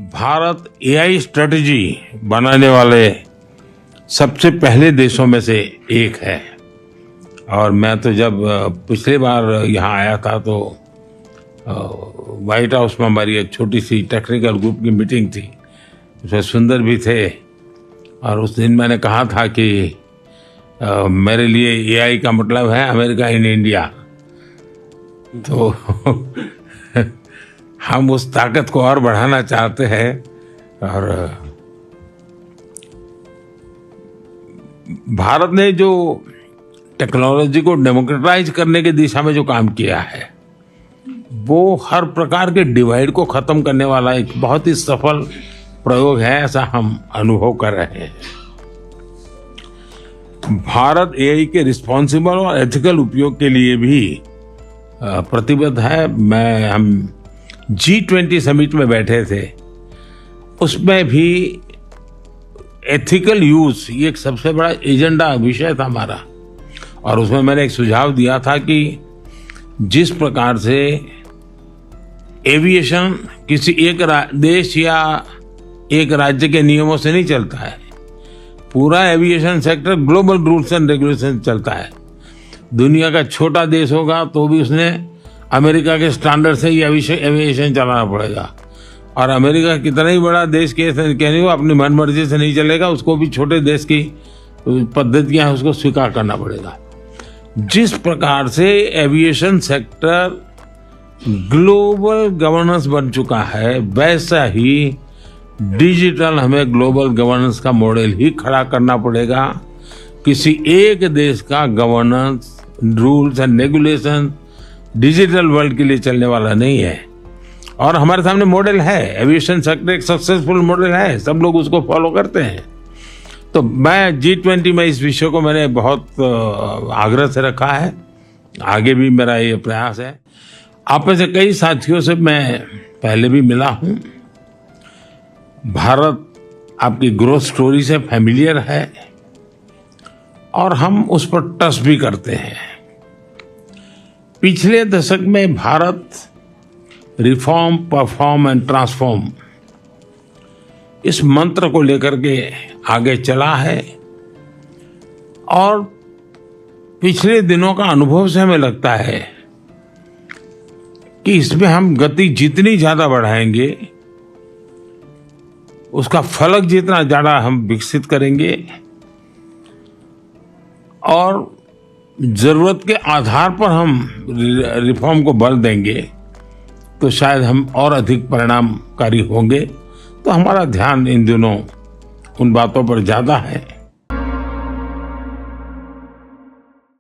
Bharat AI strategy बनाने वाले सबसे पहले देशों में से एक है। और मैं तो जब पिछली बार यहाँ आया था तो व्हाइट हाउस में हमारी एक छोटी सी टेक्निकल ग्रुप की मीटिंग थी, उसमें सुंदर भी थे। और उस दिन मैंने कहा था कि मेरे लिए एआई का मतलब है अमेरिका इन इंडिया। तो हम उस ताकत को और बढ़ाना चाहते हैं और भारत ने जो टेक्नोलॉजी को डेमोक्रेटाइज करने की दिशा में जो काम किया है वो हर प्रकार के डिवाइड को खत्म करने वाला एक बहुत ही सफल प्रयोग है, ऐसा हम अनुभव कर रहे हैं। भारत एआई के रिस्पॉन्सिबल और एथिकल उपयोग के लिए भी प्रतिबद्ध है। हम G20 समिट में बैठे थे, उसमें भी एथिकल यूज ये एक सबसे बड़ा एजेंडा विषय था हमारा। और उसमें मैंने एक सुझाव दिया था कि जिस प्रकार से एविएशन किसी एक देश या एक राज्य के नियमों से नहीं चलता है, पूरा aviation sector global rules and regulation चलता है। दुनिया का छोटा देश होगा तो भी उसने अमेरिका के स्टैंडर्ड से ही एविएशन चलाना पड़ेगा। और अमेरिका कितना ही बड़ा देश कहने को अपनी मनमर्जी से नहीं चलेगा, उसको भी छोटे देश की पद्धतियां हैं उसको स्वीकार करना पड़ेगा। जिस प्रकार से एविएशन सेक्टर ग्लोबल गवर्नेंस बन चुका है, वैसा ही डिजिटल हमें ग्लोबल गवर्नेंस का मॉडल ही खड़ा करना पड़ेगा। किसी एक देश का governance rules and regulation digital world के लिए चलने वाला नहीं है। और हमारे सामने मॉडल है, एविएशन सेक्टर एक सक्सेसफुल मॉडल है, सब लोग उसको फॉलो करते हैं। तो मैं G20 में इस विषय को मैंने बहुत आग्रह से रखा है, आगे भी मेरा ये प्रयास है। आप में से कई साथियों से मैं पहले भी मिला हूं। भारत आपकी ग्रोथ स्टोरी से फैमिलियर है और हम उस पर ट्रस्ट भी करते हैं। पिछले दशक में Bharat reform, perform and transform इस मंत्र को लेकर के आगे चला है। और पिछले दिनों का अनुभव से हमें लगता है कि इसमें हम गति जितनी ज्यादा बढ़ाएंगे, उसका फलक जितना ज्यादा हम विकसित करेंगे और जरूरत के आधार पर हम रिफॉर्म को बल देंगे तो शायद हम और अधिक परिणामकारी होंगे। तो हमारा ध्यान इन दिनों उन बातों पर ज्यादा है